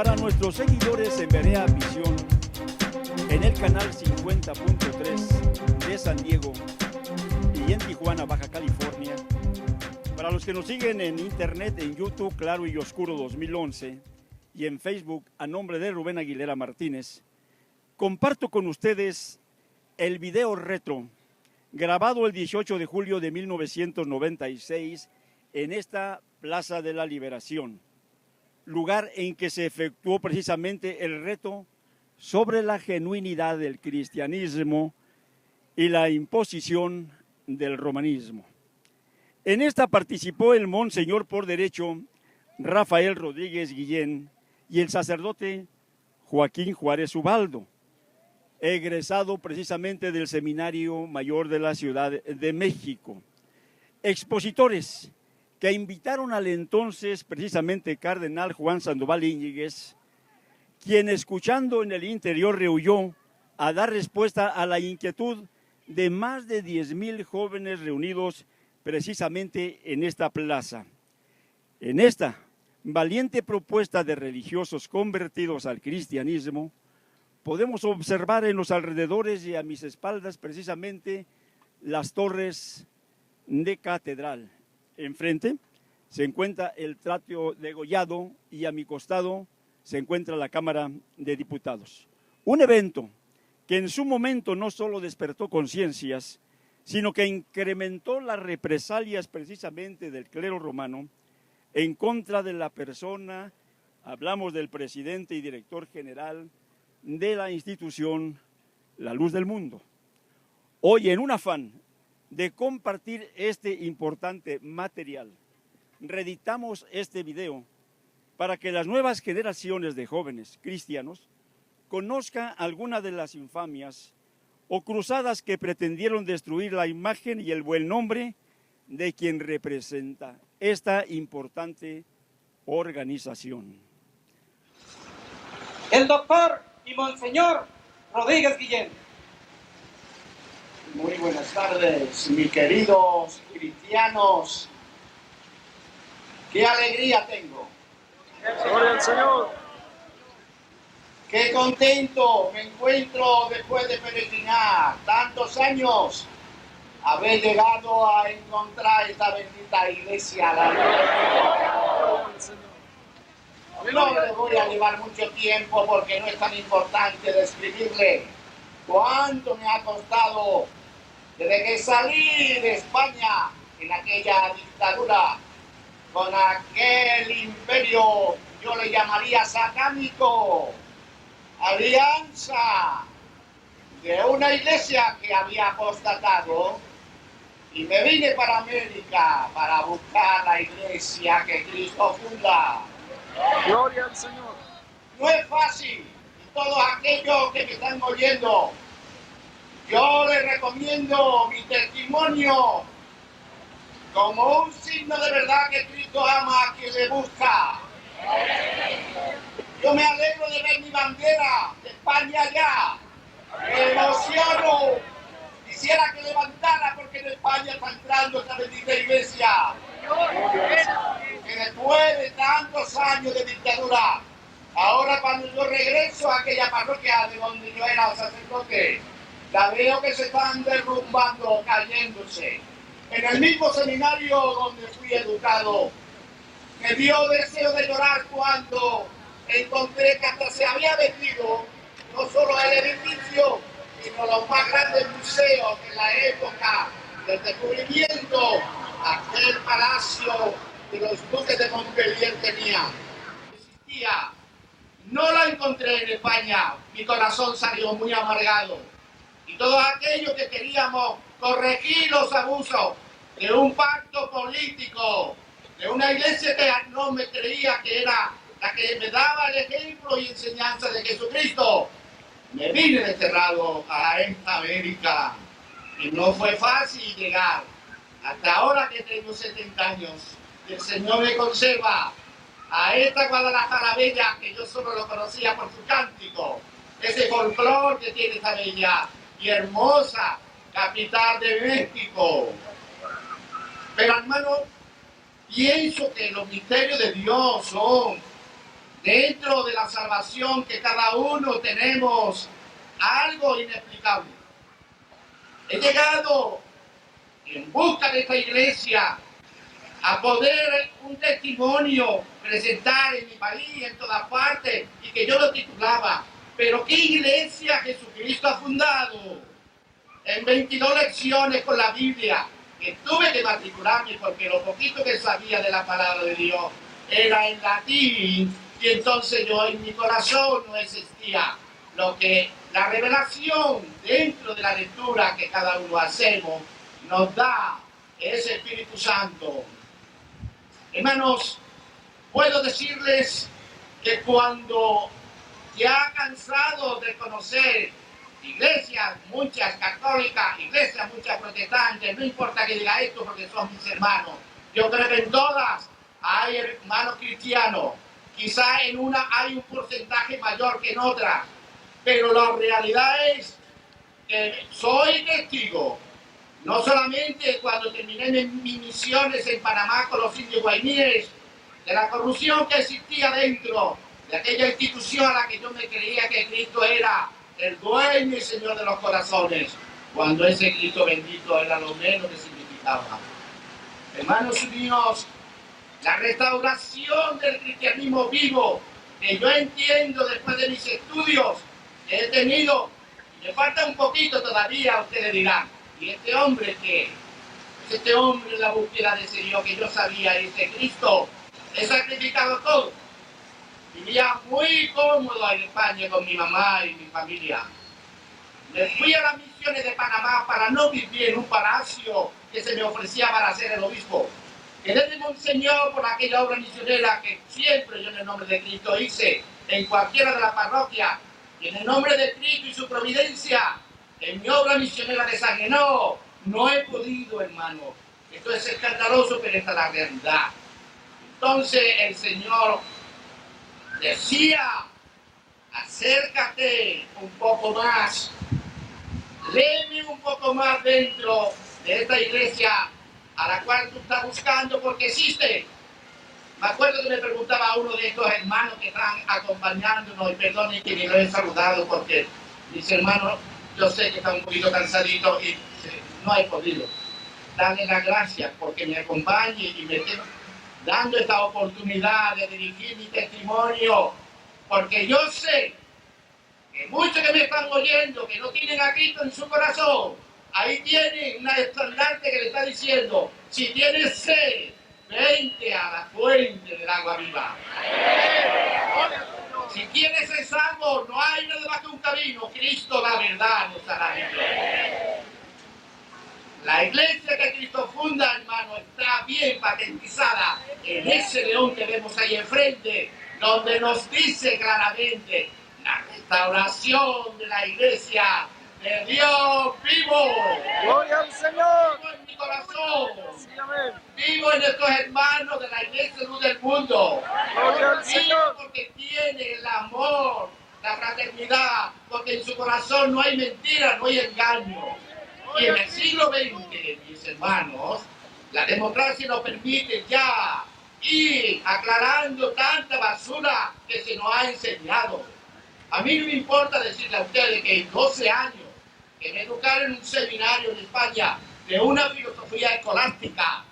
Para nuestros seguidores en Berea Visión, en el canal 50.3 de San Diego y en Tijuana, Baja California. Para los que nos siguen en internet, en YouTube, Claro y Oscuro 2011, y en Facebook, a nombre de Rubén Aguilera Martínez, comparto con ustedes el video retro, grabado el 18 de julio de 1996 en esta Plaza de la Liberación, lugar en que se efectuó precisamente el reto sobre la genuinidad del cristianismo y la imposición del romanismo. En esta participó el monseñor por derecho Rafael Rodríguez Guillén y el sacerdote Joaquín Juárez Ubaldo, egresado precisamente del Seminario Mayor de la Ciudad de México. Expositores que invitaron al entonces precisamente cardenal Juan Sandoval Íñiguez, quien escuchando en el interior rehuyó a dar respuesta a la inquietud de más de 10,000 jóvenes reunidos precisamente en esta plaza. En esta valiente propuesta de religiosos convertidos al cristianismo, podemos observar en los alrededores y a mis espaldas precisamente las torres de catedral. Enfrente se encuentra el Teatro degollado y a mi costado se encuentra la Cámara de Diputados. Un evento que en su momento no solo despertó conciencias, sino que incrementó las represalias precisamente del clero romano en contra de la persona, hablamos del presidente y director general de la institución La Luz del Mundo. Hoy, en un afán de compartir este importante material, reeditamos este video para que las nuevas generaciones de jóvenes cristianos conozcan algunas de las infamias o cruzadas que pretendieron destruir la imagen y el buen nombre de quien representa esta importante organización. El doctor y monseñor Rodríguez Guillén. Muy buenas tardes, mis queridos cristianos. ¡Qué alegría tengo! ¡Gloria al Señor! ¡Qué contento me encuentro después de peregrinar tantos años! Haber llegado a encontrar esta bendita iglesia. No les voy a llevar mucho tiempo porque no es tan importante describirle cuánto me ha costado desde que salí de España en aquella dictadura, con aquel imperio, yo le llamaría satánico, alianza de una iglesia que había apostatado, y me vine para América para buscar la iglesia que Cristo funda. ¡Gloria al Señor! No es fácil, y todos aquellos que me están oyendo, yo les recomiendo mi testimonio como un signo de verdad que Cristo ama a quien le busca. Yo me alegro de ver mi bandera de España allá. Me emociono. Quisiera que levantara porque en España está entrando esta bendita iglesia. Que después de tantos años de dictadura, ahora cuando yo regreso a aquella parroquia de donde yo era sacerdote, la veo que se están derrumbando, cayéndose. En el mismo seminario donde fui educado, me dio deseo de llorar cuando encontré que hasta se había vendido no solo el edificio, sino los más grandes museos en la época del descubrimiento, aquel palacio que los duques de Montpellier tenían. Existía. No la encontré en España, mi corazón salió muy amargado. Y todos aquellos que queríamos corregir los abusos de un pacto político, de una iglesia que no me creía que era la que me daba el ejemplo y enseñanza de Jesucristo, me vine desterrado a esta América y no fue fácil llegar. Hasta ahora que tengo 70 años, el Señor me conserva a esta Guadalajara bella, que yo solo lo conocía por su cántico, ese folclor que tiene esta bella y hermosa capital de México. Pero hermano, pienso que los misterios de Dios son dentro de la salvación que cada uno tenemos algo inexplicable. He llegado en busca de esta iglesia a poder un testimonio presentar en mi país, en todas partes, y que yo lo titulaba, pero ¿qué iglesia Jesucristo ha fundado? En 22 lecciones con la Biblia, que tuve que matricularme porque lo poquito que sabía de la palabra de Dios era en latín, y entonces yo en mi corazón no existía lo que la revelación dentro de la lectura que cada uno hacemos nos da ese Espíritu Santo. Hermanos, puedo decirles que cuando ya cansado de conocer iglesias, muchas católicas, iglesias, muchas protestantes, no importa que diga esto porque son mis hermanos, yo creo que en todas hay hermanos cristianos, quizá en una hay un porcentaje mayor que en otra, pero la realidad es que soy testigo. No solamente cuando terminé mis misiones en Panamá con los indios guainíes, de la corrupción que existía dentro de aquella institución a la que yo me creía que Cristo era el dueño y Señor de los corazones, cuando ese Cristo bendito era lo menos que significaba. Hermanos míos, la restauración del cristianismo vivo, que yo entiendo después de mis estudios que he tenido, y me falta un poquito todavía, ustedes dirán, ¿y este hombre qué? Es este hombre en la búsqueda de ese Dios que yo sabía, ese Cristo, he sacrificado todo. Vivía muy cómodo en España con mi mamá y mi familia. Me fui a las misiones de Panamá para no vivir en un palacio que se me ofrecía para ser el obispo. Quedé de Monseñor por aquella obra misionera que siempre yo en el nombre de Cristo hice en cualquiera de las parroquias, y en el nombre de Cristo y su providencia, en mi obra misionera de San Genó, no he podido, hermano. Esto es escandaloso, pero esta es la realidad. Entonces el Señor decía, acércate un poco más, léeme un poco más dentro de esta iglesia a la cual tú estás buscando porque existe. Me acuerdo que me preguntaba a uno de estos hermanos que están acompañándonos, y perdonen que ni lo he saludado porque mis hermanos, yo sé que están un poquito cansaditos y no he podido darle las gracias porque me acompañe y me esté dando esta oportunidad de dirigir mi testimonio, porque yo sé que muchos que me están oyendo, que no tienen a Cristo en su corazón, ahí tienen una estandarte que le está diciendo, si tienes sed, vente a la fuente del agua viva. Si quieres ser salvo, no hay nada más que un camino, Cristo la verdad nos hará libre. La iglesia que Cristo funda, hermano, está bien patentizada en ese león que vemos ahí enfrente, donde nos dice claramente la restauración de la iglesia de Dios vivo. Gloria al Señor. Vivo en mi corazón. Sí, amén. Vivo en estos hermanos de la iglesia luz del mundo. Gloria al Vivo Señor. porque tiene el amor, la fraternidad, porque en su corazón no hay mentira, no hay engaño. Y en el siglo XX, mis hermanos, la democracia nos permite ya ir aclarando tanta basura que se nos ha enseñado. A mí no me importa decirle a ustedes que en 12 años que me educaron en un seminario en España de una filosofía escolástica,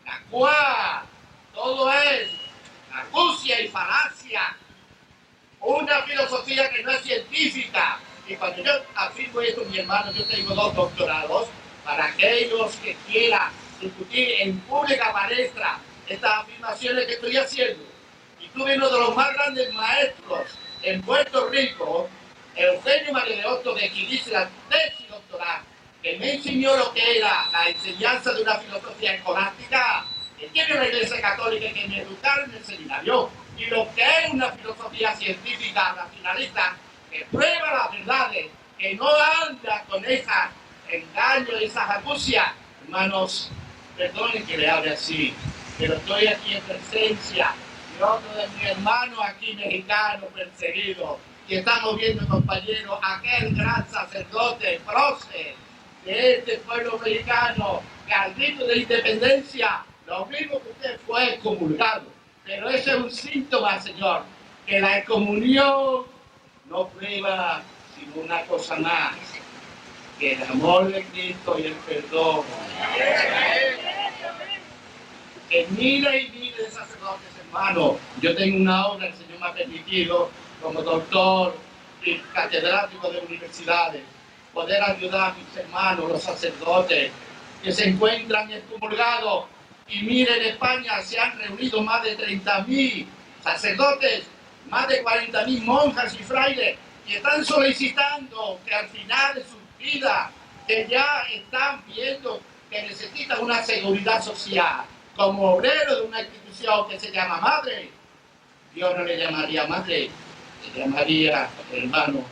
la cual todo es argucia y falacia, una filosofía que no es científica. Y cuando yo afirmo esto, mi hermano, yo tengo 2 doctorados para aquellos que quieran discutir en pública palestra estas afirmaciones que estoy haciendo. Y tuve uno de los más grandes maestros en Puerto Rico, Eugenio María de Hostos, de quien hice la tesis doctoral, que me enseñó lo que era la enseñanza de una filosofía escolástica, que tiene la Iglesia Católica, que me educaron en el seminario, y lo que es una filosofía científica racionalista, que prueba las verdades, que no anda con esos engaños, esas argucias. Hermanos, perdonen que le hable así, pero estoy aquí en presencia de otro de mis hermanos aquí mexicanos perseguidos, y estamos viendo, compañeros, aquel gran sacerdote, prócer de este pueblo mexicano, que al grito de independencia, lo mismo que usted fue excomulgado. Pero ese es un síntoma, Señor, que la excomunión no prueba sino una cosa más, que el amor de Cristo y el perdón. Que miles y miles de sacerdotes, hermanos, yo tengo una obra, el Señor me ha permitido, como doctor y catedrático de universidades, poder ayudar a mis hermanos, los sacerdotes, que se encuentran excomulgados. Y miren, en España se han reunido más de 30.000 sacerdotes, más de 40.000 monjas y frailes, y están solicitando que al final de sus vidas, que ya están viendo que necesitan una seguridad social, como obrero de una institución que se llama madre. Dios no le llamaría madre, le llamaría hermano.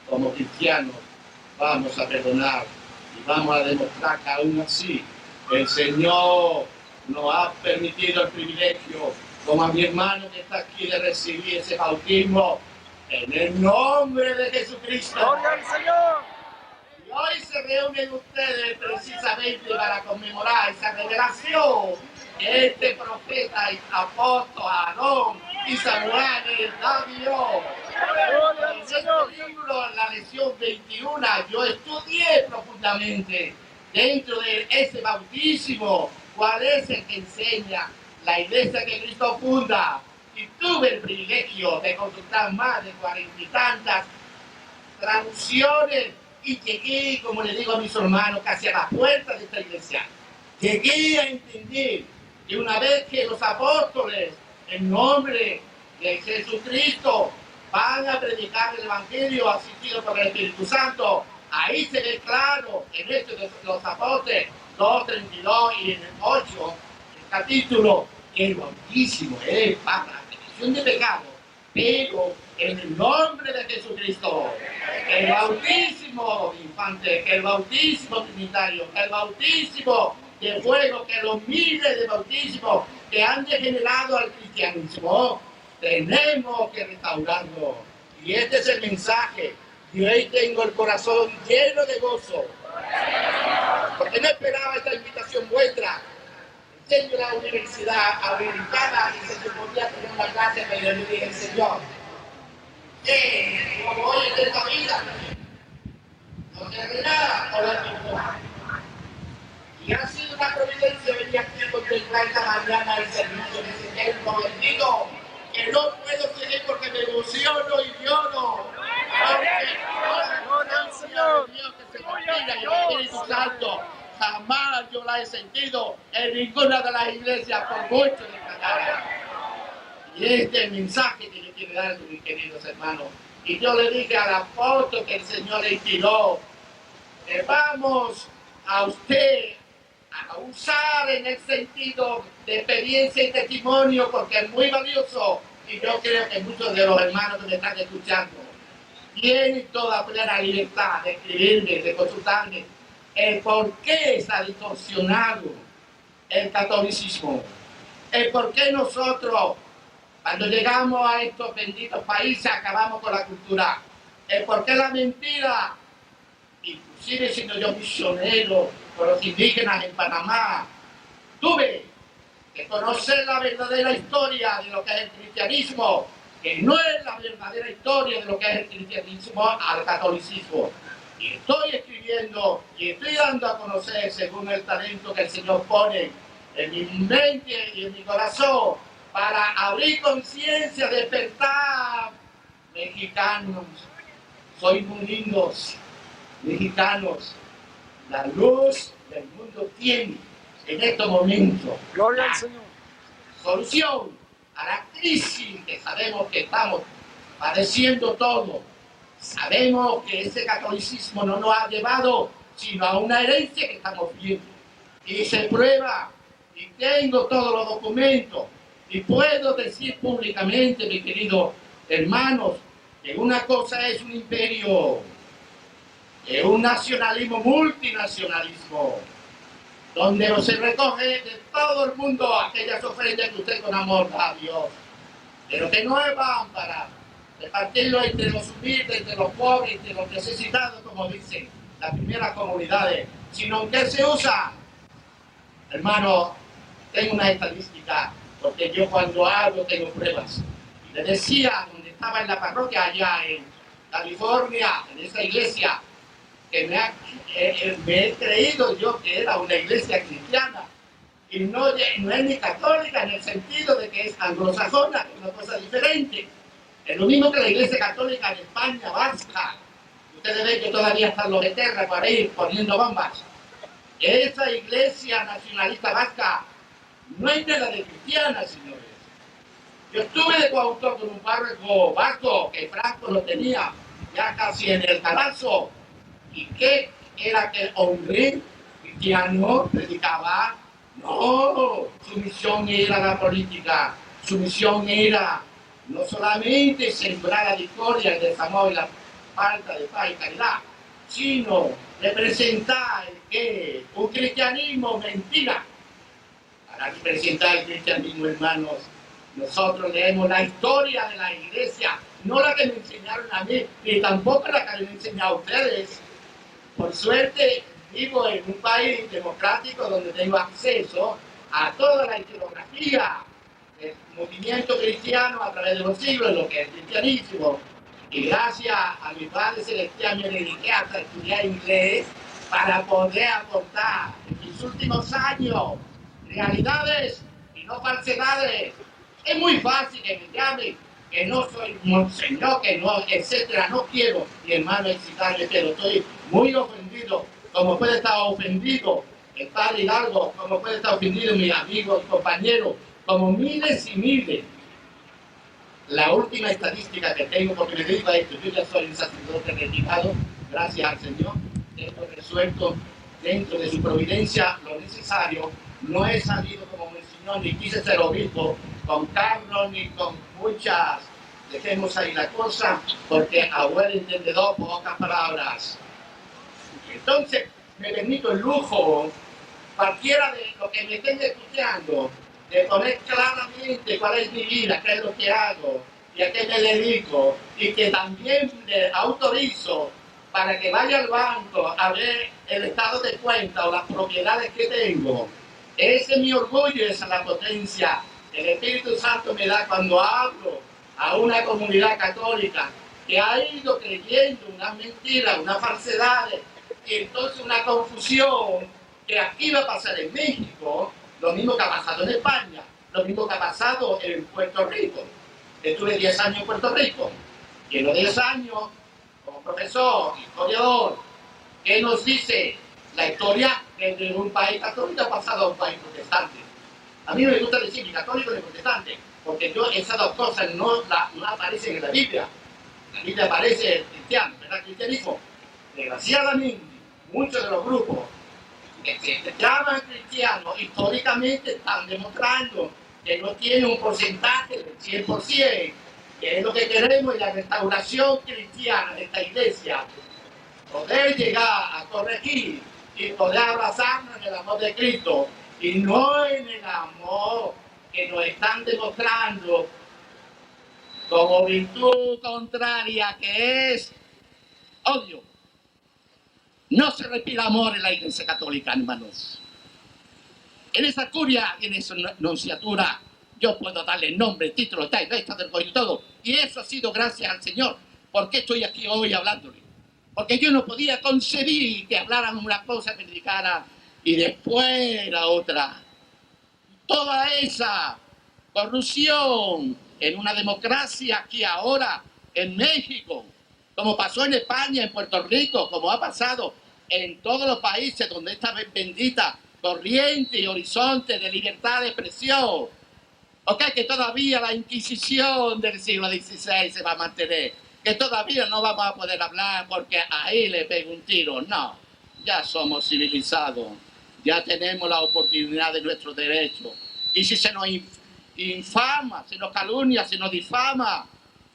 Como cristianos vamos a perdonar y vamos a demostrar que aún así el Señor nos ha permitido el privilegio, como a mi hermano que está aquí, de recibir ese bautismo en el nombre de Jesucristo. ¡Gloria al Señor! Y hoy se reúnen ustedes precisamente para conmemorar esa revelación que este profeta y apóstol Aarón y Samuel les da a Dios. ¡Gloria al En Señor! este libro, en la lección 21, yo estudié profundamente dentro de ese bautismo cuál es el que enseña la iglesia que Cristo funda. Y tuve el privilegio de consultar más de 40 y tantas traducciones y llegué, como le digo a mis hermanos, casi a la puerta de esta iglesia. Llegué a entender que una vez que los apóstoles, en nombre de Jesucristo, van a predicar el Evangelio asistido por el Espíritu Santo, ahí se ve claro en Hechos de los Apóstoles 2:32 y en el 8, el capítulo, que el bautismo es para la remisión de pecados, pero en el nombre de Jesucristo. El bautismo infante, el bautismo trinitario, el bautismo de fuego, que los miles de bautismos que han degenerado al cristianismo, tenemos que restaurarlo. Y este es el mensaje. Y hoy tengo el corazón lleno de gozo, porque no esperaba esta invitación vuestra. Enseño la universidad americana y se suponía tener una clase, pero yo le dije, Señor, como hoy en esta vida, no terminada o la misma. Y ha sido una providencia venir aquí a contemplar esta mañana el servicio de ese templo bendito, que no puedo seguir porque me emociono y lloro. ¡Gloria al Señor! Dios que se contiene y el Espíritu Santo, jamás yo la he sentido en ninguna de las iglesias, por mucho de cada. Y este es el mensaje que yo quiero dar a mis queridos hermanos. Y yo le dije al apóstol que el Señor le inspiró, que vamos a usted a usar en el sentido de experiencia y testimonio, porque es muy valioso. Y yo creo que muchos de los hermanos que me están escuchando tienen toda plena libertad de escribirme, de consultarme el por qué está distorsionado el catolicismo, el por qué nosotros, cuando llegamos a estos benditos países, acabamos con la cultura, el por qué la mentira. Inclusive siendo yo misionero con los indígenas en Panamá, tuve que conocer la verdadera historia de lo que es el cristianismo, que no es la verdadera historia de lo que es el cristianismo al catolicismo. Y estoy escribiendo y estoy dando a conocer, según el talento que el Señor pone en mi mente y en mi corazón, para abrir conciencia, despertar. Mexicanos, sois muy lindos, mexicanos, la luz del mundo tiene en estos momentos ¡Gloria al Señor! solución a la crisis que sabemos que estamos padeciendo todos. Sabemos que ese catolicismo no nos ha llevado sino a una herencia que estamos viendo. Y se prueba, y tengo todos los documentos, y puedo decir públicamente, mis queridos hermanos, que una cosa es un imperio, es un nacionalismo, multinacionalismo, donde se recoge de todo el mundo aquellas ofrendas que usted con amor da a Dios, pero que no van para repartirlo entre los humildes, entre los pobres, entre los necesitados, como dicen las primeras comunidades, sino que se usa. Hermano, tengo una estadística, porque yo cuando hablo tengo pruebas. Y le decía donde estaba en la parroquia allá en California, en esa iglesia, que me he creído yo que era una iglesia cristiana, y no es ni católica en el sentido de que es anglosajona, es una cosa diferente. Es lo mismo que la iglesia católica en España, vasca. Ustedes ven que todavía están los de Terra por ahí poniendo bombas. Esa iglesia nacionalista vasca no es nada de cristiana, señores. Yo estuve de coautor con un párroco vasco que Franco lo tenía ya casi en el calazo. ¿Y qué era aquel hombre cristiano? Predicaba. No, su misión era la política. Su misión era no solamente sembrar la discordia, el desamor y la falta de paz y caridad, sino representar que un cristianismo mentira. Para representar el cristianismo, hermanos, nosotros leemos la historia de la iglesia, no la que me enseñaron a mí, ni tampoco la que me han enseñado a ustedes. Por suerte, vivo en un país democrático donde tengo acceso a toda la historiografía del movimiento cristiano a través de los siglos, lo que es cristianismo. Y gracias a mi Padre Celestial me dediqué hasta estudiar inglés para poder aportar en mis últimos años realidades y no falsedades. Es muy fácil que me llamen, que no soy monseñor, que no, etcétera. No quiero, mi hermano, excitarme, pero estoy muy ofendido, como puede estar ofendido el padre Hidalgo, como puede estar ofendido mi amigo y compañero, como miles y miles. La última estadística que tengo, porque me dedico a esto, yo ya soy un sacerdote retirado, gracias al Señor, tengo resuelto dentro de su providencia lo necesario. No he salido como monseñor, ni quise ser obispo con Carlos, ni con muchas, dejemos ahí la cosa, porque a buen entendedor, pocas palabras. Entonces, me permito el lujo, cualquiera de lo que me estén escuchando, de poner claramente cuál es mi vida, qué es lo que hago y a qué me dedico, y que también le autorizo para que vaya al banco a ver el estado de cuenta o las propiedades que tengo. Ese es mi orgullo, esa es la potencia que el Espíritu Santo me da cuando hablo a una comunidad católica que ha ido creyendo unas mentiras, unas falsedades, y entonces una confusión que aquí va a pasar en México, lo mismo que ha pasado en España, lo mismo que ha pasado en Puerto Rico. Estuve 10 años en Puerto Rico, y en los 10 años, como profesor, historiador, ¿qué nos dice la historia de un país católico ha pasado a un país protestante? A mí me gusta decir ni católico ni protestante, porque esas dos cosas no aparecen en la Biblia. En la Biblia aparece el cristiano, ¿verdad? Cristianismo. Desgraciadamente, muchos de los grupos que se llaman cristianos históricamente están demostrando que no tienen un porcentaje del 100%, que es lo que queremos en la restauración cristiana de esta iglesia, poder llegar a corregir y poder abrazarnos en el amor de Cristo y no en el amor que nos están demostrando como virtud contraria, que es odio. No se respira amor en la Iglesia Católica, hermanos. En esa curia y en esa nunciatura yo puedo darle nombre, título, tal, y todo. Y eso ha sido gracias al Señor. ¿Por qué estoy aquí hoy hablándole? Porque yo no podía concebir que hablaran una cosa, predicara y después la otra. Toda esa corrupción en una democracia aquí ahora en México, como pasó en España, en Puerto Rico, como ha pasado en todos los países donde esta bendita corriente y horizonte de libertad de expresión. Ok, que todavía la Inquisición del siglo XVI se va a mantener, que todavía no vamos a poder hablar porque ahí le pego un tiro. No, ya somos civilizados, ya tenemos la oportunidad de nuestros derechos. Y si se nos infama, se nos calumnia, se nos difama,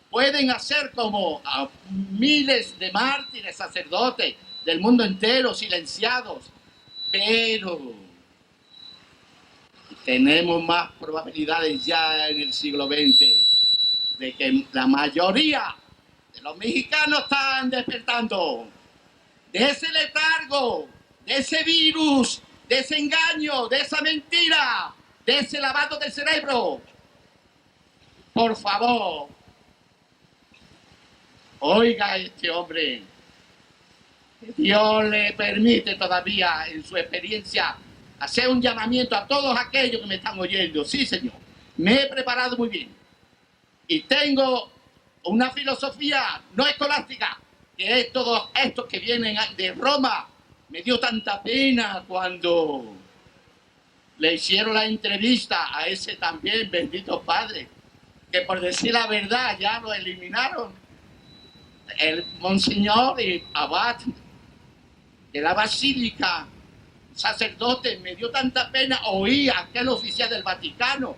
pueden hacer como a miles de mártires, sacerdotes del mundo entero, silenciados, pero tenemos más probabilidades ya en el siglo XX de que la mayoría de los mexicanos están despertando de ese letargo, de ese virus, de ese engaño, de esa mentira, de ese lavado del cerebro. Por favor, Oiga a este hombre. Dios le permite todavía en su experiencia hacer un llamamiento a todos aquellos que me están oyendo. Sí, Señor, me he preparado muy bien y tengo una filosofía no escolástica, que es todos estos que vienen de Roma. Me dio tanta pena cuando le hicieron la entrevista a ese también bendito padre, que por decir la verdad ya lo eliminaron, el monseñor y abad de la basílica, sacerdote. Me dio tanta pena oír a aquel oficial del Vaticano,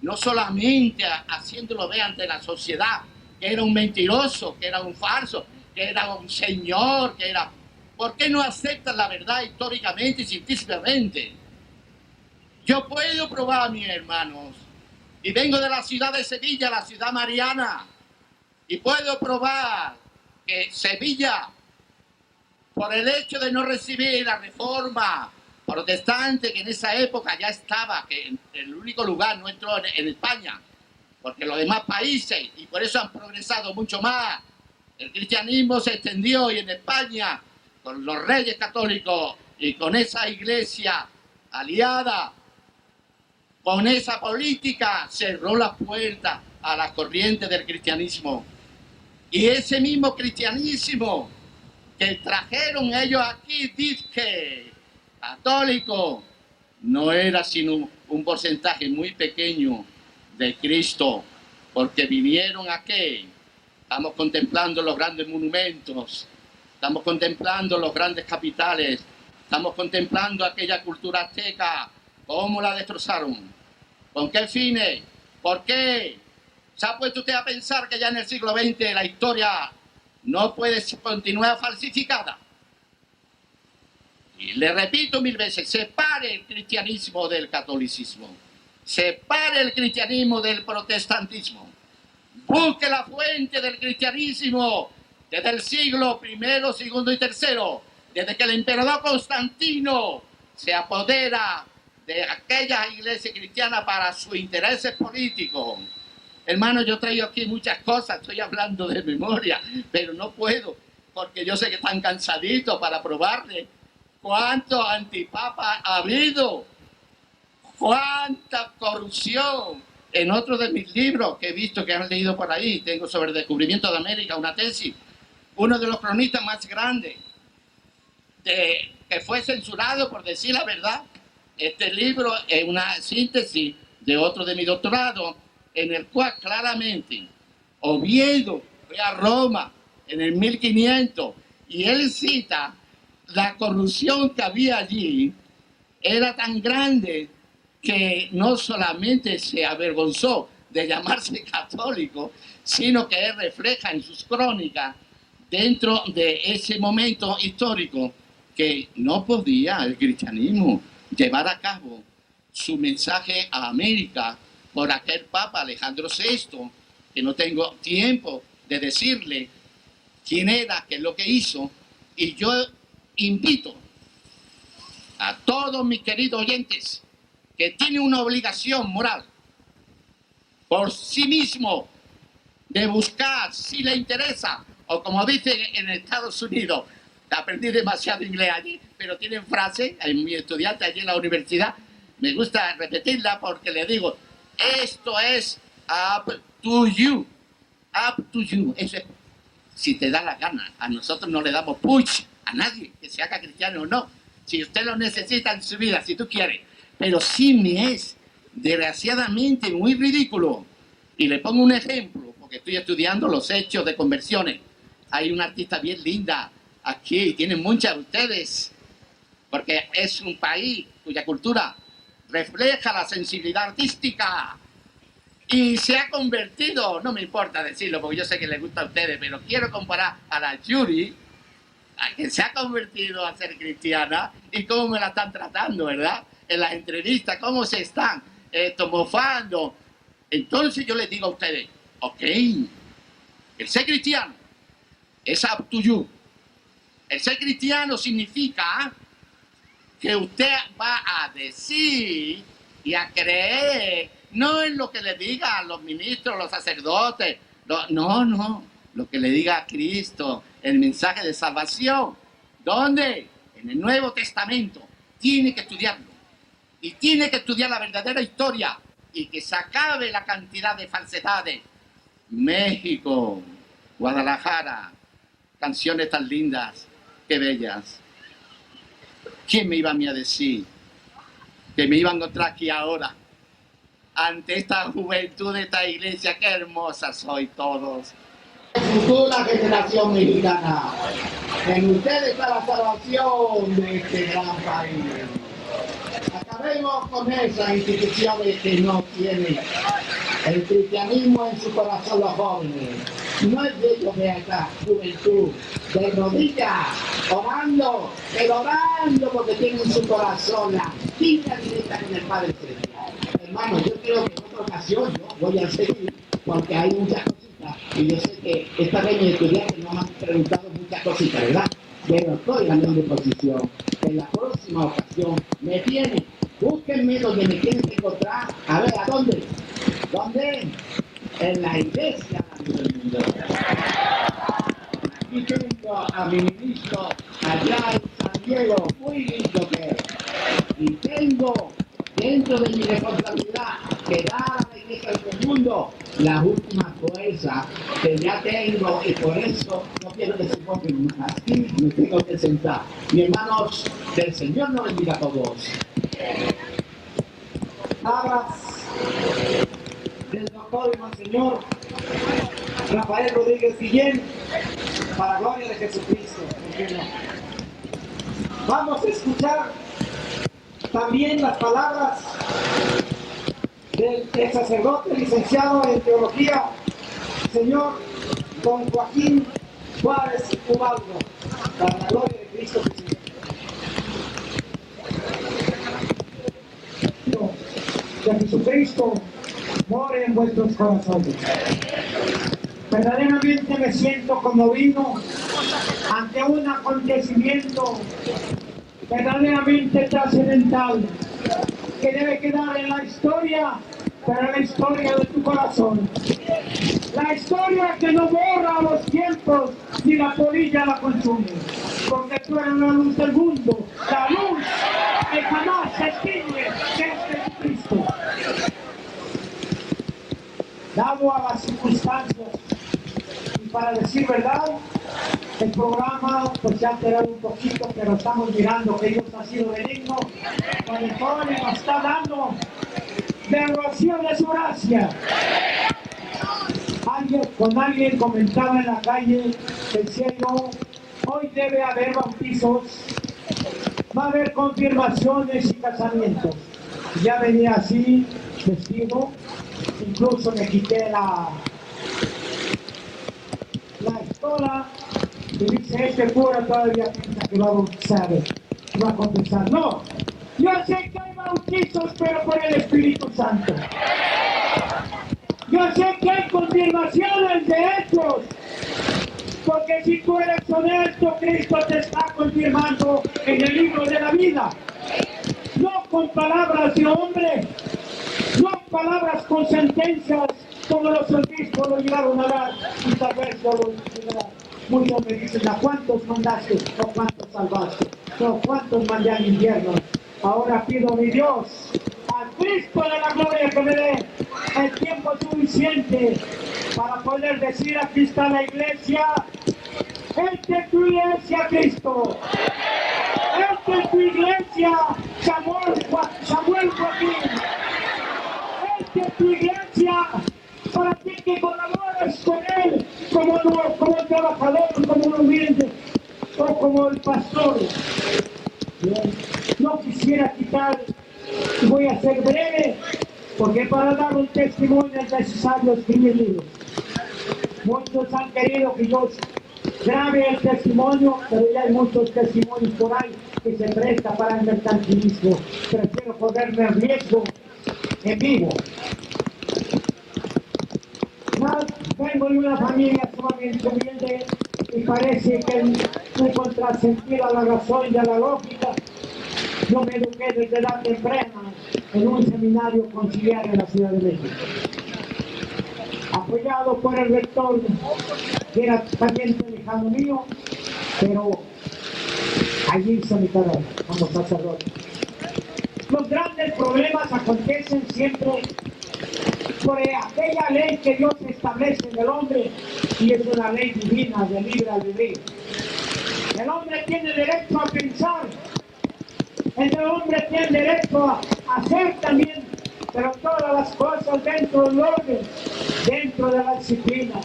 no solamente haciéndolo ver ante la sociedad, que era un mentiroso, que era un falso, que era un señor, que era... ¿Por qué no aceptan la verdad históricamente y científicamente? Yo puedo probar, mis hermanos, y vengo de la ciudad de Sevilla, la ciudad mariana, y puedo probar que Sevilla, por el hecho de no recibir la reforma protestante que en esa época ya estaba, que en el único lugar no entró en España, porque los demás países, y por eso han progresado mucho más, el cristianismo se extendió y en España, con los reyes católicos y con esa iglesia aliada, con esa política, cerró las puertas a las corrientes del cristianismo. Y ese mismo cristianismo que trajeron ellos aquí, dice católico, no era sino un porcentaje muy pequeño de Cristo, porque vinieron aquí. Estamos contemplando los grandes monumentos, estamos contemplando los grandes capitales, estamos contemplando aquella cultura azteca, cómo la destrozaron, con qué fines, por qué. ¿Se ha puesto usted a pensar que ya en el siglo XX la historia no puede continuar falsificada? Y le repito 1000 veces, separe el cristianismo del catolicismo, separe el cristianismo del protestantismo, busque la fuente del cristianismo desde el siglo I, II y III, desde que el emperador Constantino se apodera de aquella iglesia cristiana para sus intereses políticos. Hermano, yo traigo aquí muchas cosas, estoy hablando de memoria, pero no puedo, porque yo sé que están cansaditos para probarle cuánto antipapa ha habido, cuánta corrupción. En otro de mis libros que he visto que han leído por ahí, tengo sobre el descubrimiento de América, una tesis, uno de los cronistas más grandes, que fue censurado por decir la verdad. Este libro es una síntesis de otro de mi doctorado, en el cual claramente Oviedo fue a Roma en el 1500 y él cita la corrupción que había allí, era tan grande que no solamente se avergonzó de llamarse católico, sino que él refleja en sus crónicas dentro de ese momento histórico que no podía el cristianismo llevar a cabo su mensaje a América por aquel Papa Alejandro VI, que no tengo tiempo de decirle quién era, qué es lo que hizo, y yo invito a todos mis queridos oyentes que tienen una obligación moral por sí mismo de buscar, si le interesa, o como dicen en Estados Unidos, aprendí demasiado inglés allí, pero tienen frase, en mi estudiante allí en la universidad, me gusta repetirla porque le digo, esto es up to you, up to you, eso es, si te da la gana. A nosotros no le damos push a nadie, que se haga cristiano o no, si usted lo necesita en su vida, si tú quieres, pero sí me es desgraciadamente muy ridículo. Y le pongo un ejemplo, porque estoy estudiando los hechos de conversiones. Hay una artista bien linda aquí, tienen muchas de ustedes, porque es un país cuya cultura refleja la sensibilidad artística y se ha convertido, no me importa decirlo porque yo sé que les gusta a ustedes, pero quiero comparar a la Yuri, a que se ha convertido a ser cristiana y cómo me la están tratando, ¿verdad? En las entrevistas, cómo se están mofando. Entonces yo les digo a ustedes, ok, el ser cristiano es up to you. El ser cristiano significa que usted va a decir y a creer, no en lo que le digan los ministros, los sacerdotes, no, lo que le diga a Cristo, el mensaje de salvación. ¿Dónde? En el Nuevo Testamento. Tiene que estudiarlo. Y tiene que estudiar la verdadera historia. Y que se acabe la cantidad de falsedades. México, Guadalajara, canciones tan lindas, qué bellas. ¿Quién me iba a mí a decir que me iba a encontrar aquí ahora? Ante esta juventud de esta iglesia, qué hermosas sois todos. Futura generación mexicana, en ustedes está la salvación de este gran país. Acabemos con esas instituciones que no tienen el cristianismo en su corazón los jóvenes. No es de ellos de esta juventud, de rodillas, orando, pero orando porque tienen en su corazón la cita directa con el Padre Celestial. Hermano, yo creo que en otra ocasión yo voy a seguir porque hay muchas cositas y yo sé que esta vez mis estudiantes nos han preguntado muchas cositas, ¿verdad? Pero estoy ganando posición. En la próxima ocasión me tienen, búsquenme donde me tienen que encontrar. A ver, ¿a dónde? ¿Dónde? En la iglesia del mundo. Aquí tengo a mi ministro allá en San Diego, muy lindo que es. Y tengo dentro de mi responsabilidad que dar a la iglesia del mundo las últimas fuerzas que ya tengo y por eso no quiero que se pongan así, me tengo que sentar. Mi hermanos, del Señor nos bendiga a todos. Palabras del doctor y monseñor Rafael Rodríguez Guillén, para gloria de Jesucristo. Vamos a escuchar también las palabras del sacerdote licenciado en teología, señor don Joaquín Juárez Ubaldo, para la gloria de Cristo Jesús. Que Jesucristo more en vuestros corazones. Verdaderamente me siento conmovido ante un acontecimiento verdaderamente trascendental que debe quedar en la historia, pero en la historia de tu corazón. La historia que no borra los tiempos ni la polilla la consume, porque tú eres la luz del mundo, la luz que jamás se extingue, que es Jesucristo. Dado a las circunstancias y para decir verdad, el programa pues se ha alterado un poquito, pero estamos mirando que Dios ha sido benigno con el poder que nos está dando del rocío de su gracia. Alguien comentaba en la calle del cielo, hoy debe haber bautizos, va a haber confirmaciones y casamientos. Ya venía así, vestido, incluso me quité la estola y dice, este cura todavía piensa que va a bautizar, va a confesar. No, yo sé que hay bautizos, pero por el Espíritu Santo. Yo sé que hay confirmaciones de hechos, porque si tú eres honesto, Cristo te está confirmando en el libro de la vida. No con palabras de hombre, no palabras con sentencias, como los obispos lo llegaron a dar, y tal vez muchos me dicen, ¿a cuántos mandaste? ¿O cuántos salvaste? ¿O cuántos mandé al infierno? Ahora pido a mi Dios, al Cristo de la gloria, que me dé el tiempo suficiente para poder decir, aquí está la iglesia, esta es tu iglesia, Cristo. Esta es tu iglesia, Samuel Joaquín. Esta es tu iglesia, para ti que colabores con él como el trabajador, como un humilde o como el pastor. No quisiera quitar, voy a ser breve, porque para dar un testimonio es necesario escribir libros. Muchos han querido que yo grabe el testimonio, pero ya hay muchos testimonios por ahí que se presta para el mercantilismo. Prefiero ponerme en riesgo en vivo. Vengo de una familia sumamente humilde y parece que muy contrasentida a la razón y a la lógica. Yo me eduqué desde edad temprana en un seminario conciliar en la Ciudad de México. apoyado por el rector, que era también lejano mío, pero allí hizo mi carrera como sacerdote. Los grandes problemas acontecen siempre por aquella ley que Dios establece en el hombre, y es una ley divina de libre albedrío. El hombre tiene derecho a pensar, el hombre tiene derecho a hacer también, pero todas las cosas dentro del orden, dentro de la disciplina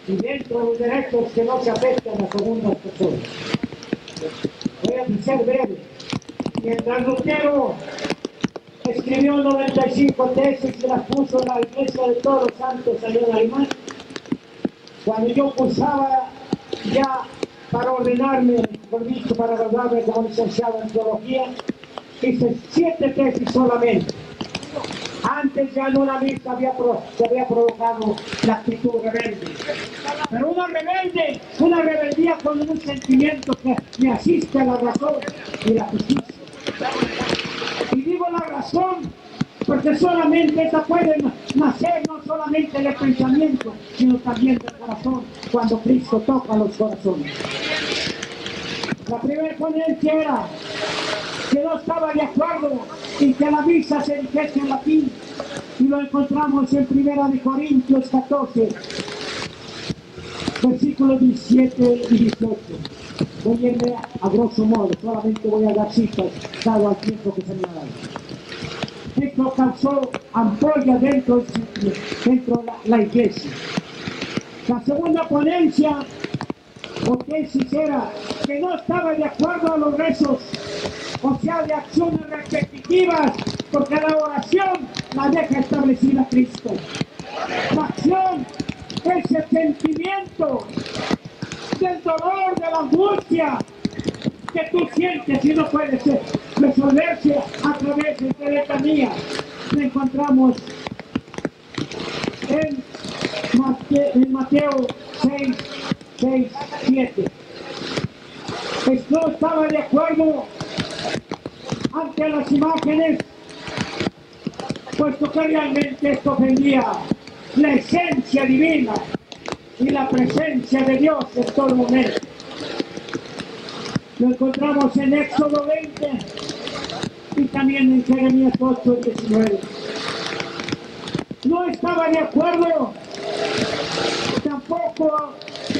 y dentro de los derechos que no se afectan a segundas personas. Voy a ser breve. Mientras Lutero escribió 95 tesis y las puso en la iglesia de todos los santos allá en Alemania, cuando yo cursaba ya para ordenarme, por dicho, para graduarme como licenciado en teología, hice 7 tesis solamente. Antes ya en una misa se había provocado la actitud rebelde. Pero una rebeldía con un sentimiento que me asiste a la razón y la justicia. Y digo la razón porque solamente esa puede nacer no solamente del pensamiento, sino también del corazón, cuando Cristo toca los corazones. La primera ponencia era que no estaba de acuerdo en que la misa se dijese en latín, y lo encontramos en 1 Corintios 14, versículos 17 y 18. Voy a irme a grosso modo, solamente voy a dar citas dado al tiempo que se me ha dado. Esto causó ampolla dentro de la iglesia. La segunda ponencia o tesis era que no estaba de acuerdo a los rezos, o sea, de acciones repetitivas, porque la oración la deja establecida Cristo. La acción es el sentimiento del dolor, de la angustia que tú sientes y no puedes resolverse a través de letanía. Lo encontramos en Mateo 6, 7. No estaba de acuerdo ante las imágenes, puesto que realmente esto ofendía la esencia divina y la presencia de Dios en todo momento. Lo encontramos en Éxodo 20 y también en Jeremías 8, 19. No estaba de acuerdo tampoco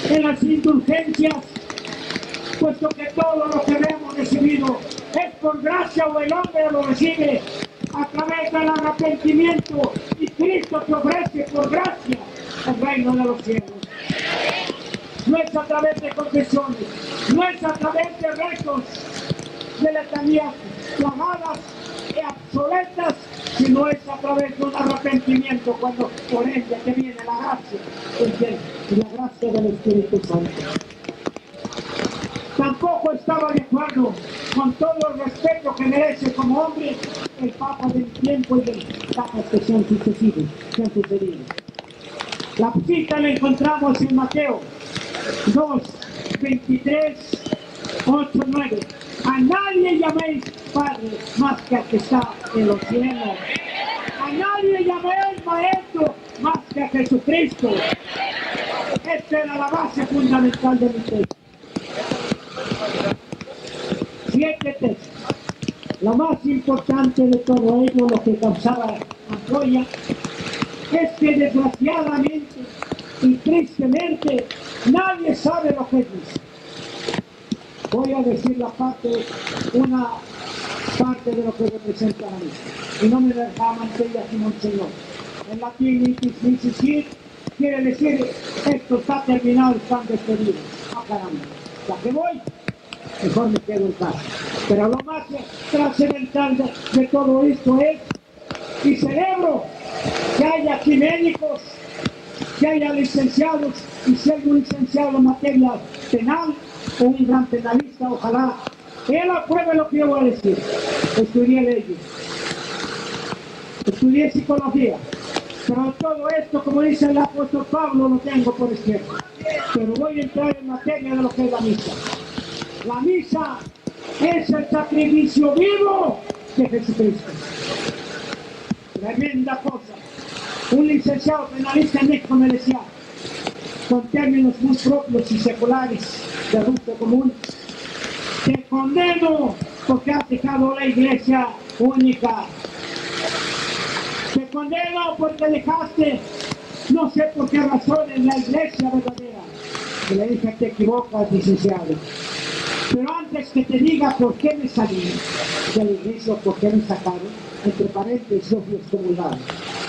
en las indulgencias, puesto que todo lo que hemos recibido es por gracia, o el hombre lo recibe a través del arrepentimiento, y Cristo te ofrece por gracia el reino de los cielos. No es a través de confesiones, no es a través de rezos, de letanías plagadas y obsoletas, sino es a través de un arrepentimiento, cuando por ende te viene la gracia, y la gracia del Espíritu Santo. Tampoco estaba de acuerdo, con todo el respeto que merece como hombre, el Papa del tiempo y del Papa que se han sucedido. La cita la encontramos en Mateo 2, 23, 8, 9. A nadie llaméis Padre más que al que está en los cielos. A nadie llaméis Maestro más que a Jesucristo. Esta era la base fundamental de mi texto. 7 textos. Lo más importante de todo ello, lo que causaba ampolla, es que desgraciadamente y tristemente nadie sabe lo que es misa. Voy a decir una parte de lo que representa la misa, y no me dejaba mantener aquí Monseñor. En latín, misis quiere decir esto está terminado, están despedidos. Ah, caramba, ya que voy, mejor me quedo en casa. Pero lo más trascendental de todo esto es, y celebro que haya aquí médicos, que haya licenciados, y si hay un licenciado en materia penal o un gran penalista, ojalá él apruebe lo que yo voy a decir. Estudié leyes, estudié psicología, pero todo esto, como dice el apóstol Pablo, lo tengo por izquierda. Pero voy a entrar en materia de lo que es la misa. La misa es el sacrificio vivo de Jesucristo. Tremenda cosa. Un licenciado penalista en México me decía, con términos muy propios y seculares del uso común, te condeno porque has dejado la iglesia única. Te condeno porque dejaste, no sé por qué razones, la iglesia verdadera. Y le dije, te equivocas, licenciado. Pero antes que te diga por qué me salí de la iglesia o por qué me sacaron, entre paréntesis, yo fui excomulgado.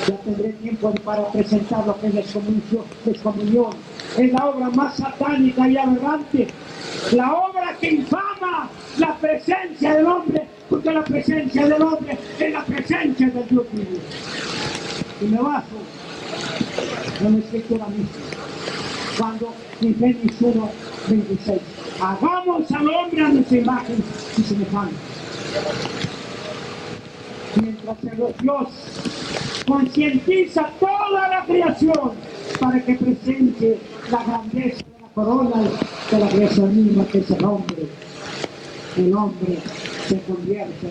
Ya tendré tiempo para presentar lo que es la excomunión. Es la obra más satánica y aberrante. La obra que infama la presencia del hombre, porque la presencia del hombre es la presencia del Dios vivo. Y me baso en la escritura misma. Cuando en Génesis 1:26, hagamos al hombre a nuestra imagen y semejanza. Mientras Dios concientiza toda la creación para que presente la grandeza de la corona de la creación misma, que es el hombre. El hombre se convierte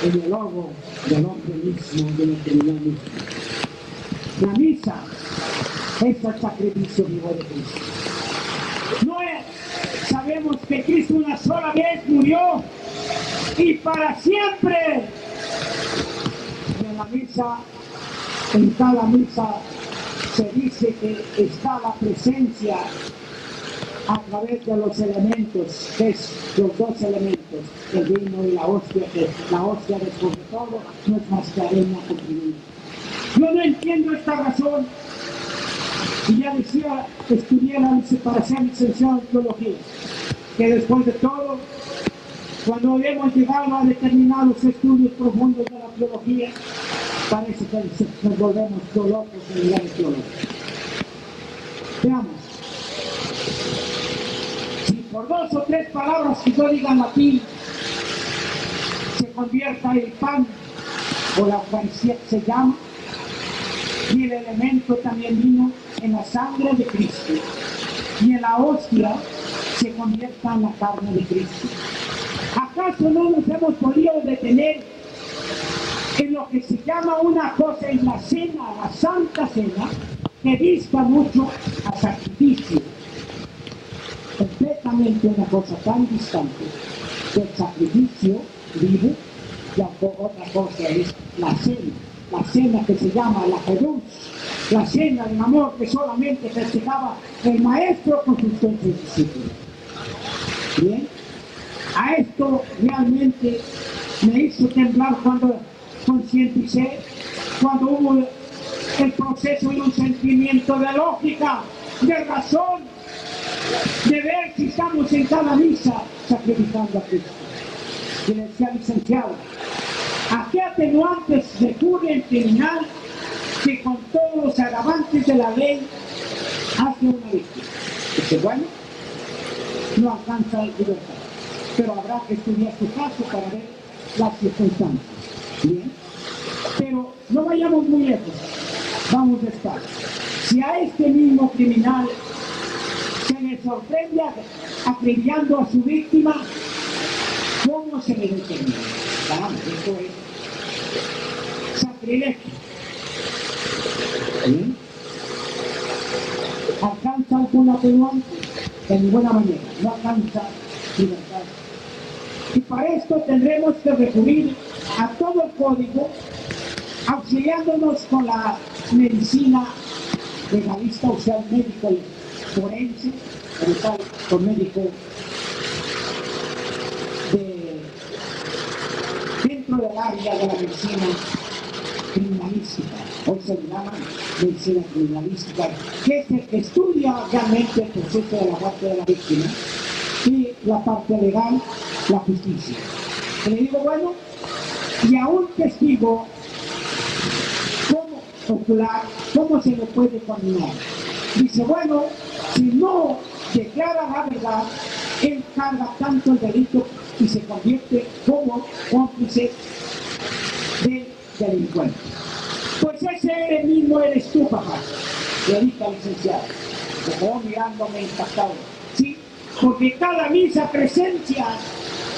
en el logo del hombre mismo, de la Trinidad misma. La misa es el sacrificio vivo de Cristo. No es, sabemos que Cristo una sola vez murió y para siempre. En la misa, en cada misa se dice que está la presencia a través de los elementos, que es los dos elementos, el vino y la hostia, que la hostia después de todo no es más que arena con vino. Yo no entiendo esta razón, y ya decía que estudiara para ser licenciado en teología, que después de todo, cuando hemos llegado a determinados estudios profundos de la teología, parece que nos volvemos locos en la teología. Veamos. Si por 2 o 3 palabras que yo diga en latín se convierta el pan o la Eucaristía que se llama, y el elemento también vino en la sangre de Cristo, y en la hostia se convierta en la carne de Cristo. ¿Acaso no nos hemos podido detener en lo que se llama una cosa en la cena, la Santa Cena, que dista mucho a sacrificio? Completamente una cosa tan distante del sacrificio vivo, y otra cosa es la cena que se llama la Jesús, la cena del amor que solamente festejaba el Maestro con sus 13 discípulos. Bien, a esto realmente me hizo temblar cuando concienticé, cuando hubo el proceso y un sentimiento de lógica, de razón, de ver si estamos en cada misa sacrificando a Cristo. Y le decía al licenciado, ¿a qué atenuantes recurre el criminal que con todos los agravantes de la ley hace una víctima? Dice, bueno, no alcanza la libertad, pero habrá que estudiar su caso para ver las circunstancias. Bien, pero no vayamos muy lejos, vamos despacio. Si a este mismo criminal se le sorprende acribillando a su víctima, ¿cómo se le determina? Vamos, esto es sacrilegio. ¿Bien? ¿Alcanza algún atenuante? De ninguna manera, no alcanza libertad. Y para esto tendremos que recurrir a todo el código, auxiliándonos con la medicina legalista, o sea, el médico forense, con médico dentro del área de la medicina criminalística. Hoy se le llama medicina criminalística, que es el que estudia realmente el proceso de la parte de la víctima y la parte legal, la justicia. Y le digo, bueno, y a un testigo ocular, ¿cómo se le puede condenar? Dice, bueno, si no declara la verdad, él carga tanto el delito y se convierte como cómplice del delincuente. Pues ese mismo eres tú, papá, le dije al licenciado. Se quedó mirándome impactado. Sí, porque cada misa presencia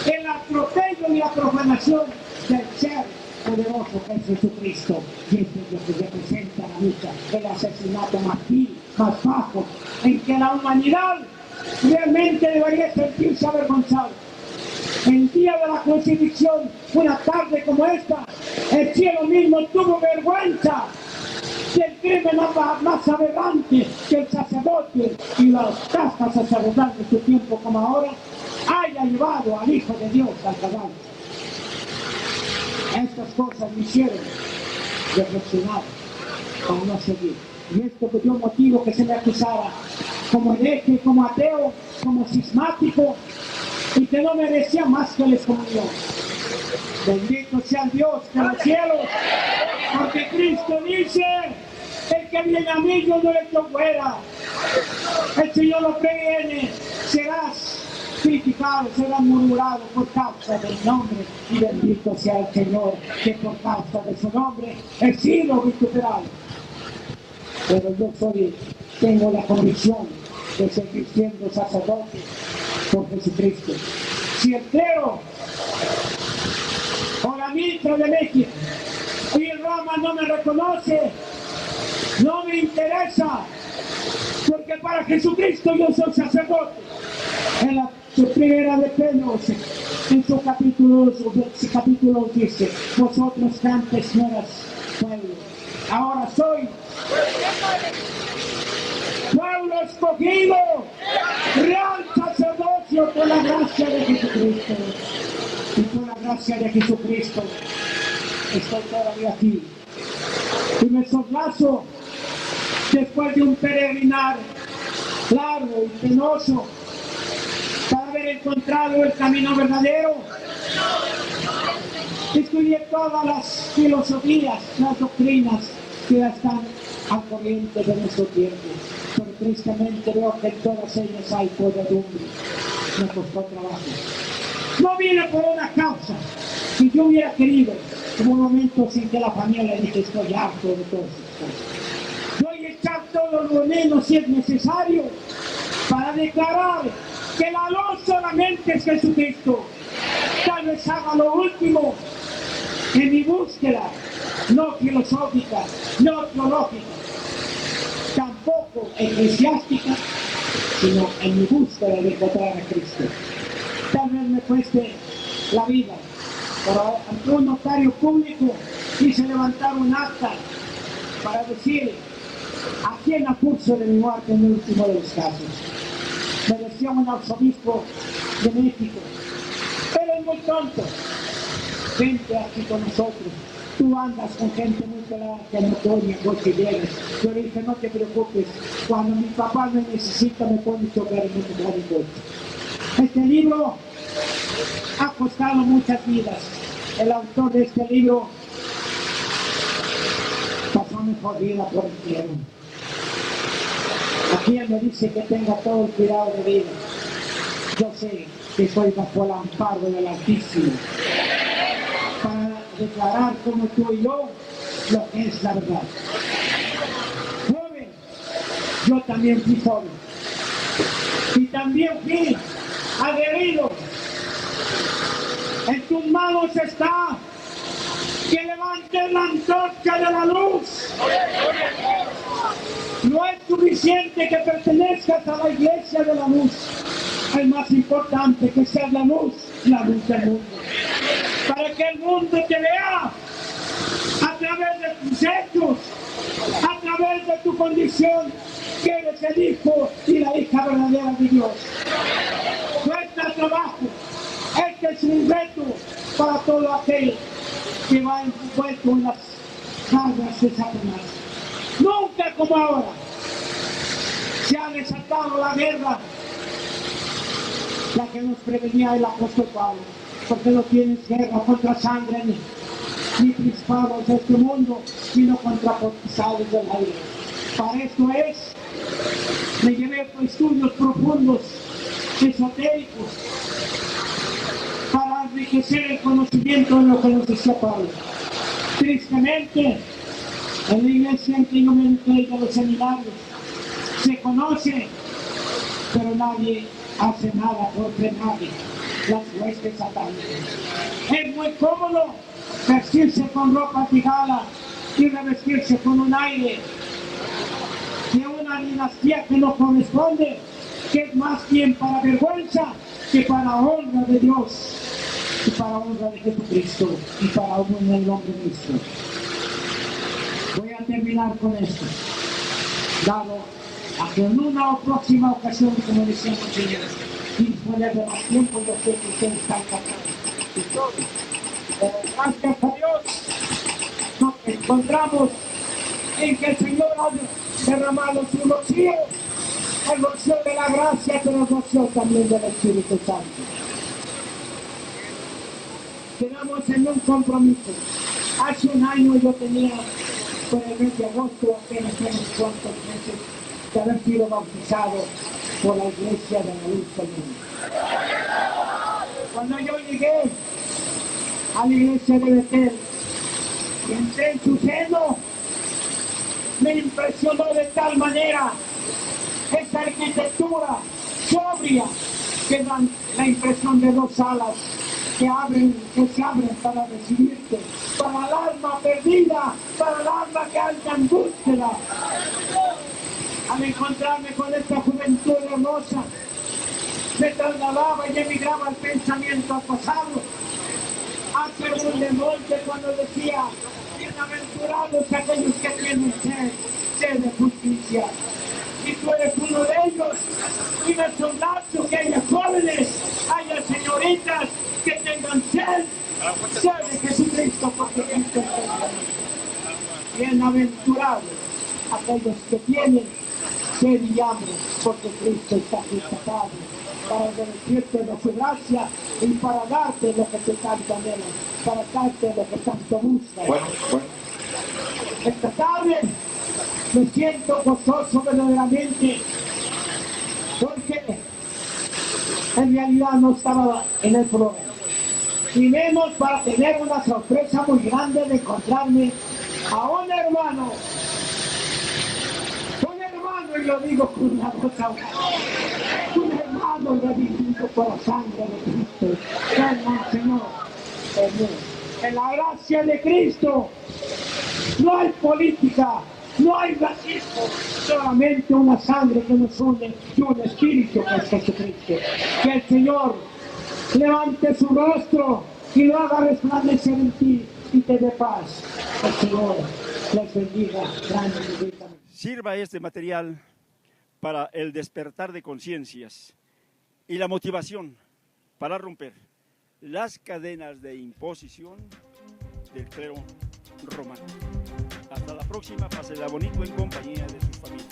el atropello y la profanación del ser poderoso que es Jesucristo. Y esto es lo que representa la lucha, el asesinato más vil, más bajo, en que la humanidad realmente debería sentirse avergonzada. El día de la crucifixión, una tarde como esta, el cielo mismo tuvo vergüenza del crimen más aberrante que el sacerdote y las castas sacerdotales de su tiempo como ahora haya llevado al Hijo de Dios al cadáver. Estas cosas me hicieron reflexionar para no seguir. Y esto me dio motivo que se me acusara como hereje, como ateo, como cismático, y que no merecía más que la excomunión. Bendito sea el Dios de los cielos, porque Cristo dice: el que viene a mí yo no le echo fuera. El Señor lo previene, serás criticado, serás murmurado por causa del nombre, y bendito sea el Señor, que por causa de su nombre he sido vituperado. Pero yo tengo la convicción de seguir siendo sacerdote por Jesucristo. Si el clero o la mitra de México y el Rama no me reconoce, no me interesa, porque para Jesucristo yo soy sacerdote. En la primera de Pedro, en su capítulo dice: vosotros antes no eras pueblo, ahora soy pueblo escogido, real sacerdocio por la gracia de Jesucristo. Y por la gracia de Jesucristo estoy todavía aquí. Y me soslazo después de un peregrinar largo y penoso para haber encontrado el camino verdadero. Estudié todas las filosofías, las doctrinas que ya están al corriente de nuestro tiempo, pero tristemente veo que en todas ellas hay podredumbre. Me costó trabajo. No vine por una causa. Si yo hubiera querido, hubo momentos en que la familia le dije: estoy harto de todas estas cosas. Voy a echar todo lo menos si es necesario para declarar que la luz solamente es Jesucristo. Tal vez haga lo último en mi búsqueda, no filosófica, no teológica, tampoco eclesiástica, sino en mi búsqueda de encontrar a Cristo. Tal vez me cueste la vida, pero ante un notario público quise levantar un acta para decir a quién acuso de mi muerte en el último de los casos. Me decía un arzobispo de México: eres muy tonto, vente aquí con nosotros, tú andas con gente muy pelada que no coña, vos que vienes. Yo le dije: no te preocupes, cuando mi papá me necesita me pone a chocar y me pone en coche. Este libro ha costado muchas vidas. El autor de este libro pasó mejor vida por el cielo. Aquí él me dice que tenga todo el cuidado de vida. Yo sé que soy bajo el amparo del Altísimo para declarar como tú y yo lo que es la verdad. Joven, yo también fui joven y también fui aguerrido. En tus manos está que levantes la antorcha de la luz. No es suficiente que pertenezcas a la iglesia de la luz. Es más importante que seas la luz del mundo. Para que el mundo te vea a través de tus hechos, a través de tu condición, que eres el hijo y la hija verdadera de Dios. Cuesta trabajo. Este es un reto para todo aquel que va envuelto en las garras de Satanás. Nunca como ahora se ha desatado la guerra, la que nos prevenía el apóstol Pablo, porque no tienes guerra contra sangre ni principados de este mundo, sino contra potestades del aire. Para esto me llevé por estudios profundos, esotéricos, para enriquecer el conocimiento de lo que nos decía Pablo. Tristemente, en la iglesia en que yo me entré de los seminarios, se conoce, pero nadie hace nada por frenar las huestes satánicas. Es muy cómodo vestirse con ropa de gala y revestirse con un aire de una dinastía que no corresponde, que es más bien para vergüenza que para honra de Dios y para honra de Jesucristo y para honra del nombre de Cristo. Voy a terminar con esto, dado a que en una o próxima ocasión, como decíamos ayer, y disponer de más tiempo, yo sé que ustedes están cansados. Pero gracias a Dios nos encontramos en que el Señor ha derramado su rocío, el rocío de la gracia, pero el rocío también del Espíritu Santo. Quedamos en un compromiso. Hace un año yo tenía, por el mes de agosto, apenas unos cuantos meses, de haber sido bautizado por la Iglesia de la Luz del Mundo. Cuando yo llegué a la iglesia de Betel y entré en su seno, me impresionó de tal manera esa arquitectura sobria que dan la impresión de dos alas que se abren para recibirte, para el alma perdida, para el alma que anda en búsqueda. Al encontrarme con esta juventud hermosa, me trasladaba y emigraba el pensamiento al pasado, hacia un demonte cuando decía: bienaventurados aquellos que tienen sed de justicia. Y tú eres uno de ellos. Y me soldazo que haya jóvenes, haya señoritas que tengan sed de Jesucristo, porque Cristo es el bienaventurados aquellos que tienen sed y hambre, porque Cristo está crucificado para bendecirte de su gracia y para darte lo que te tanto anhelas, para darte lo que tanto buscas. Bueno. Esta tarde me siento gozoso verdaderamente, porque en realidad no estaba en el programa. Y vemos para tener una sorpresa muy grande de encontrarme a un hermano, y lo digo con una voz ahogada, un hermano redimido por la sangre de Cristo, hermano Señor, en la gracia de Cristo no hay política, no hay racismo, solamente una sangre que nos une y un espíritu que es Jesucristo. Que el Señor levante su rostro y lo haga resplandecer en ti y te dé paz. El Señor les bendiga grandemente. Sirva este material para el despertar de conciencias y la motivación para romper las cadenas de imposición del clero romano. Hasta la próxima, pásela bonito en compañía de sus familias.